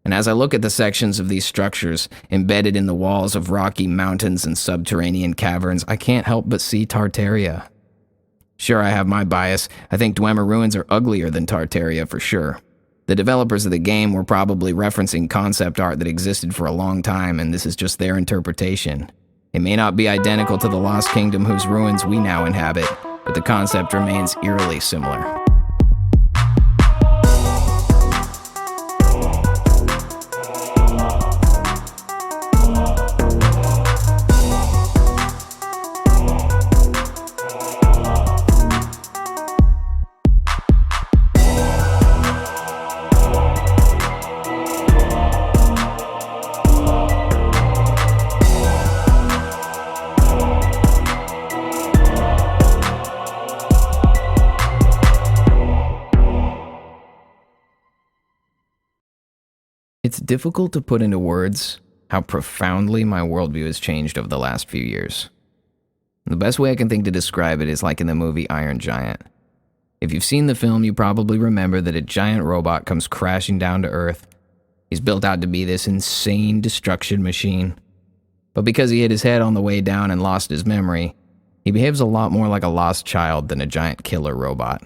And as I look at the sections of these structures embedded in the walls of rocky mountains and subterranean caverns, I can't help but see Tartaria. Sure, I have my bias. I think Dwemer ruins are uglier than Tartaria for sure. The developers of the game were probably referencing concept art that existed for a long time, and this is just their interpretation. It may not be identical to the Lost Kingdom whose ruins we now inhabit, but the concept remains eerily similar. It's difficult to put into words how profoundly my worldview has changed over the last few years. The best way I can think to describe it is like in the movie Iron Giant. If you've seen the film, you probably remember that a giant robot comes crashing down to Earth. He's built out to be this insane destruction machine. But because he hit his head on the way down and lost his memory, he behaves a lot more like a lost child than a giant killer robot.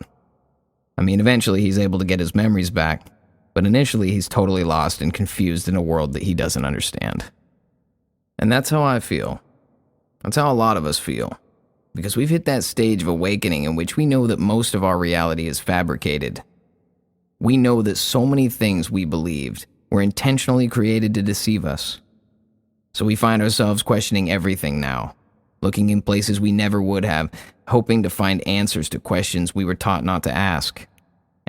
I mean, eventually he's able to get his memories back, but initially he's totally lost and confused in a world that he doesn't understand. And that's how I feel. That's how a lot of us feel. Because we've hit that stage of awakening in which we know that most of our reality is fabricated. We know that so many things we believed were intentionally created to deceive us. So we find ourselves questioning everything now, looking in places we never would have, hoping to find answers to questions we were taught not to ask.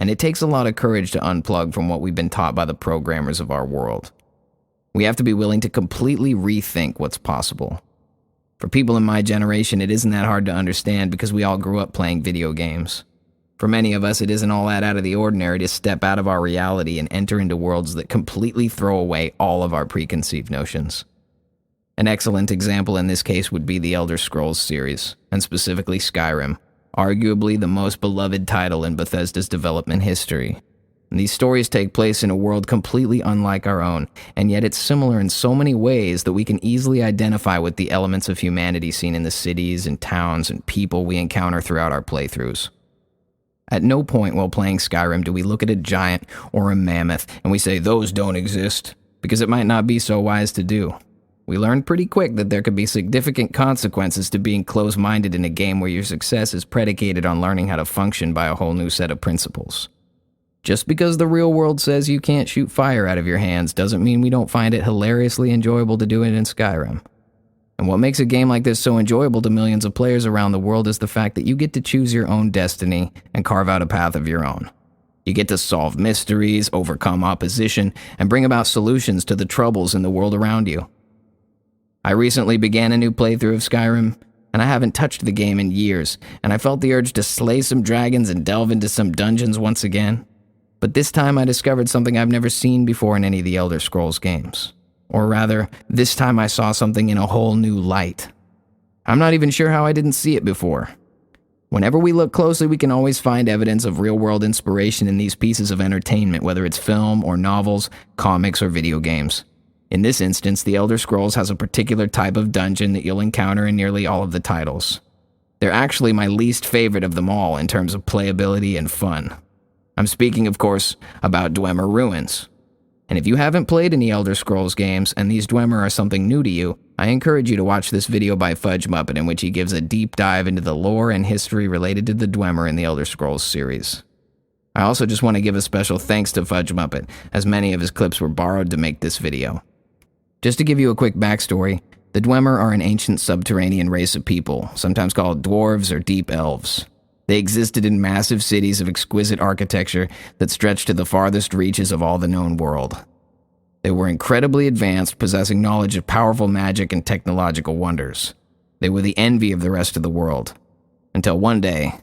And it takes a lot of courage to unplug from what we've been taught by the programmers of our world. We have to be willing to completely rethink what's possible. For people in my generation, it isn't that hard to understand because we all grew up playing video games. For many of us, it isn't all that out of the ordinary to step out of our reality and enter into worlds that completely throw away all of our preconceived notions. An excellent example in this case would be the Elder Scrolls series, and specifically Skyrim, arguably the most beloved title in Bethesda's development history. And these stories take place in a world completely unlike our own, and yet it's similar in so many ways that we can easily identify with the elements of humanity seen in the cities and towns and people we encounter throughout our playthroughs. At no point while playing Skyrim do we look at a giant or a mammoth and we say those don't exist, because it might not be so wise to do. We learned pretty quick that there could be significant consequences to being close-minded in a game where your success is predicated on learning how to function by a whole new set of principles. Just because the real world says you can't shoot fire out of your hands doesn't mean we don't find it hilariously enjoyable to do it in Skyrim. And what makes a game like this so enjoyable to millions of players around the world is the fact that you get to choose your own destiny and carve out a path of your own. You get to solve mysteries, overcome opposition, and bring about solutions to the troubles in the world around you. I recently began a new playthrough of Skyrim, and I haven't touched the game in years, and I felt the urge to slay some dragons and delve into some dungeons once again. But this time I discovered something I've never seen before in any of the Elder Scrolls games. Or rather, this time I saw something in a whole new light. I'm not even sure how I didn't see it before. Whenever we look closely, we can always find evidence of real-world inspiration in these pieces of entertainment, whether it's film or novels, comics, or video games. In this instance, the Elder Scrolls has a particular type of dungeon that you'll encounter in nearly all of the titles. They're actually my least favorite of them all in terms of playability and fun. I'm speaking, of course, about Dwemer Ruins. And if you haven't played any Elder Scrolls games and these Dwemer are something new to you, I encourage you to watch this video by Fudge Muppet in which he gives a deep dive into the lore and history related to the Dwemer in the Elder Scrolls series. I also just want to give a special thanks to Fudge Muppet, as many of his clips were borrowed to make this video. Just to give you a quick backstory, the Dwemer are an ancient subterranean race of people, sometimes called dwarves or deep elves. They existed in massive cities of exquisite architecture that stretched to the farthest reaches of all the known world. They were incredibly advanced, possessing knowledge of powerful magic and technological wonders. They were the envy of the rest of the world, until one day,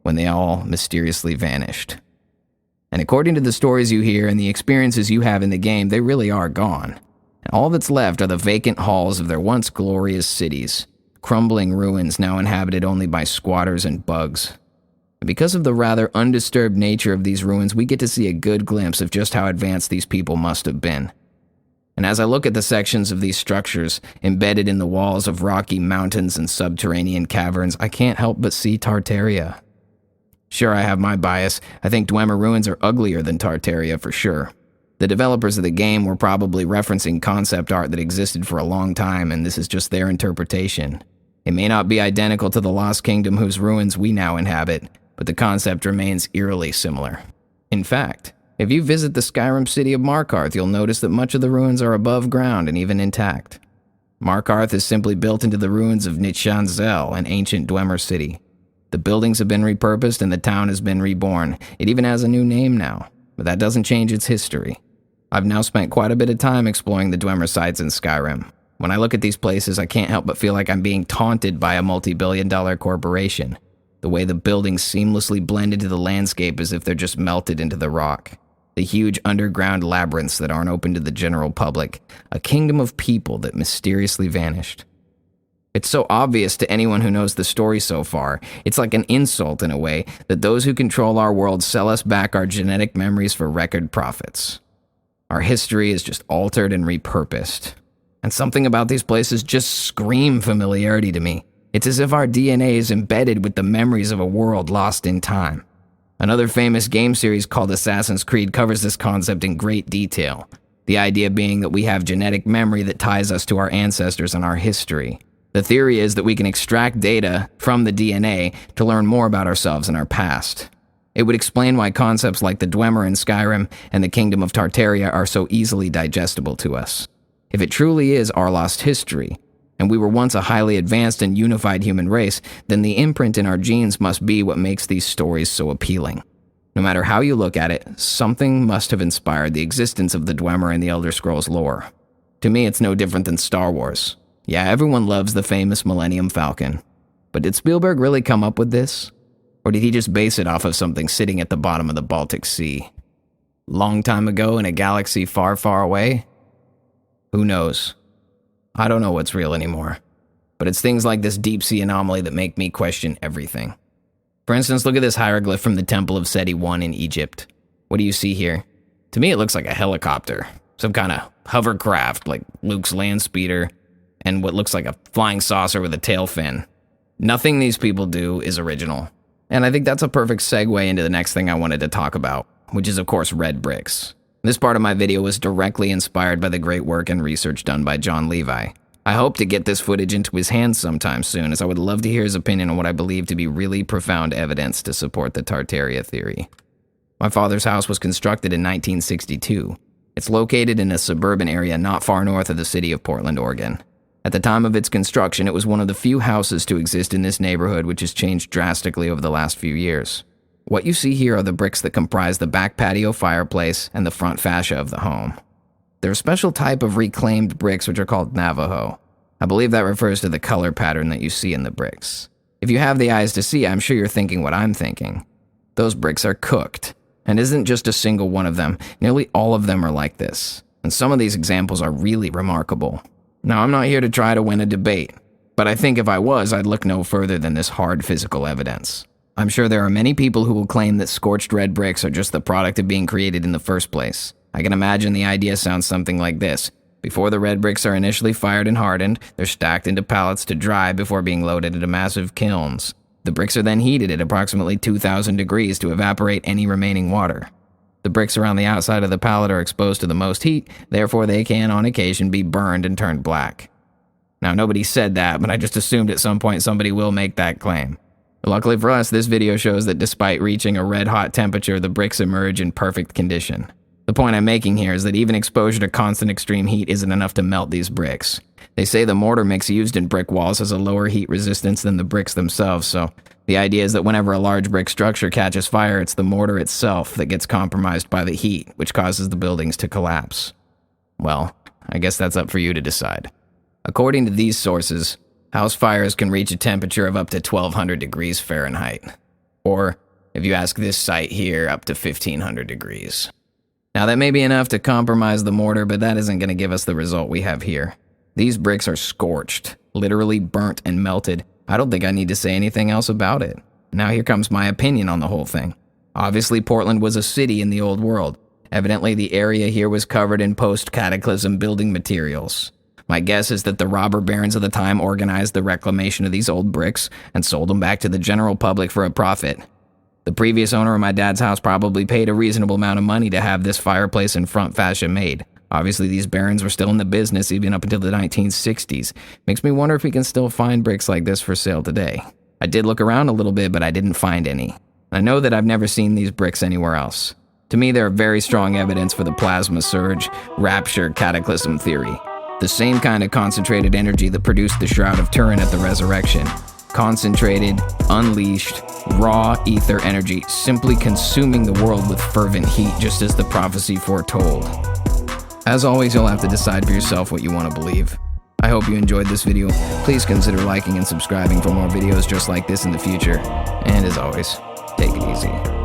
when they all mysteriously vanished. And according to the stories you hear and the experiences you have in the game, they really are gone. And all that's left are the vacant halls of their once glorious cities, crumbling ruins now inhabited only by squatters and bugs. And because of the rather undisturbed nature of these ruins, we get to see a good glimpse of just how advanced these people must have been. And as I look at the sections of these structures embedded in the walls of rocky mountains and subterranean caverns, I can't help but see Tartaria. Sure, I have my bias. I think Dwemer ruins are uglier than Tartaria for sure. The developers of the game were probably referencing concept art that existed for a long time, and this is just their interpretation. It may not be identical to the Lost Kingdom whose ruins we now inhabit, but the concept remains eerily similar. In fact, if you visit the Skyrim city of Markarth, you'll notice that much of the ruins are above ground and even intact. Markarth is simply built into the ruins of Nitchanzel, an ancient Dwemer city. The buildings have been repurposed and the town has been reborn. It even has a new name now, but that doesn't change its history. I've now spent quite a bit of time exploring the Dwemer sites in Skyrim. When I look at these places, I can't help but feel like I'm being taunted by a multi-billion-dollar corporation. The way the buildings seamlessly blend into the landscape as if they're just melted into the rock. The huge underground labyrinths that aren't open to the general public. A kingdom of people that mysteriously vanished. It's so obvious to anyone who knows the story so far. It's like an insult in a way that those who control our world sell us back our genetic memories for record profits. Our history is just altered and repurposed. And something about these places just scream familiarity to me. It's as if our DNA is embedded with the memories of a world lost in time. Another famous game series called Assassin's Creed covers this concept in great detail. The idea being that we have genetic memory that ties us to our ancestors and our history. The theory is that we can extract data from the DNA to learn more about ourselves and our past. It would explain why concepts like the Dwemer in Skyrim and the Kingdom of Tartaria are so easily digestible to us. If it truly is our lost history, and we were once a highly advanced and unified human race, then the imprint in our genes must be what makes these stories so appealing. No matter how you look at it, something must have inspired the existence of the Dwemer and the Elder Scrolls lore. To me, it's no different than Star Wars. Yeah, everyone loves the famous Millennium Falcon. But did Spielberg really come up with this? Or did he just base it off of something sitting at the bottom of the Baltic Sea? Long time ago in a galaxy far, far away? Who knows? I don't know what's real anymore, but it's things like this deep sea anomaly that make me question everything. For instance, look at this hieroglyph from the Temple of Seti I in Egypt. What do you see here? To me, it looks like a helicopter, some kind of hovercraft like Luke's land speeder, and what looks like a flying saucer with a tail fin. Nothing these people do is original. And I think that's a perfect segue into the next thing I wanted to talk about, which is of course red bricks. This part of my video was directly inspired by the great work and research done by John Levi. I hope to get this footage into his hands sometime soon, as I would love to hear his opinion on what I believe to be really profound evidence to support the Tartaria theory. My father's house was constructed in 1962. It's located in a suburban area not far north of the city of Portland, Oregon. At the time of its construction, it was one of the few houses to exist in this neighborhood, which has changed drastically over the last few years. What you see here are the bricks that comprise the back patio fireplace and the front fascia of the home. They're a special type of reclaimed bricks which are called Navajo. I believe that refers to the color pattern that you see in the bricks. If you have the eyes to see, I'm sure you're thinking what I'm thinking. Those bricks are cooked, and isn't just a single one of them. Nearly all of them are like this, and some of these examples are really remarkable. Now, I'm not here to try to win a debate, but I think if I was, I'd look no further than this hard physical evidence. I'm sure there are many people who will claim that scorched red bricks are just the product of being created in the first place. I can imagine the idea sounds something like this. Before the red bricks are initially fired and hardened, they're stacked into pallets to dry before being loaded into massive kilns. The bricks are then heated at approximately 2,000 degrees to evaporate any remaining water. The bricks around the outside of the pallet are exposed to the most heat, therefore they can, on occasion, be burned and turned black. Now, nobody said that, but I just assumed at some point somebody will make that claim. Luckily for us, this video shows that despite reaching a red-hot temperature, the bricks emerge in perfect condition. The point I'm making here is that even exposure to constant extreme heat isn't enough to melt these bricks. They say the mortar mix used in brick walls has a lower heat resistance than the bricks themselves, so the idea is that whenever a large brick structure catches fire, it's the mortar itself that gets compromised by the heat, which causes the buildings to collapse. Well, I guess that's up for you to decide. According to these sources, house fires can reach a temperature of up to 1,200 degrees Fahrenheit. Or, if you ask this site here, up to 1,500 degrees. Now that may be enough to compromise the mortar, but that isn't going to give us the result we have here. These bricks are scorched, literally burnt and melted. I don't think I need to say anything else about it. Now here comes my opinion on the whole thing. Obviously, Portland was a city in the old world. Evidently, the area here was covered in post-cataclysm building materials. My guess is that the robber barons of the time organized the reclamation of these old bricks and sold them back to the general public for a profit. The previous owner of my dad's house probably paid a reasonable amount of money to have this fireplace in front fascia made. Obviously, these barons were still in the business even up until the 1960s. Makes me wonder if we can still find bricks like this for sale today. I did look around a little bit, but I didn't find any. I know that I've never seen these bricks anywhere else. To me, they're very strong evidence for the plasma surge, rapture, cataclysm theory. The same kind of concentrated energy that produced the Shroud of Turin at the resurrection. Concentrated, unleashed, raw ether energy, simply consuming the world with fervent heat, just as the prophecy foretold. As always, you'll have to decide for yourself what you want to believe. I hope you enjoyed this video. Please consider liking and subscribing for more videos just like this in the future. And as always, take it easy.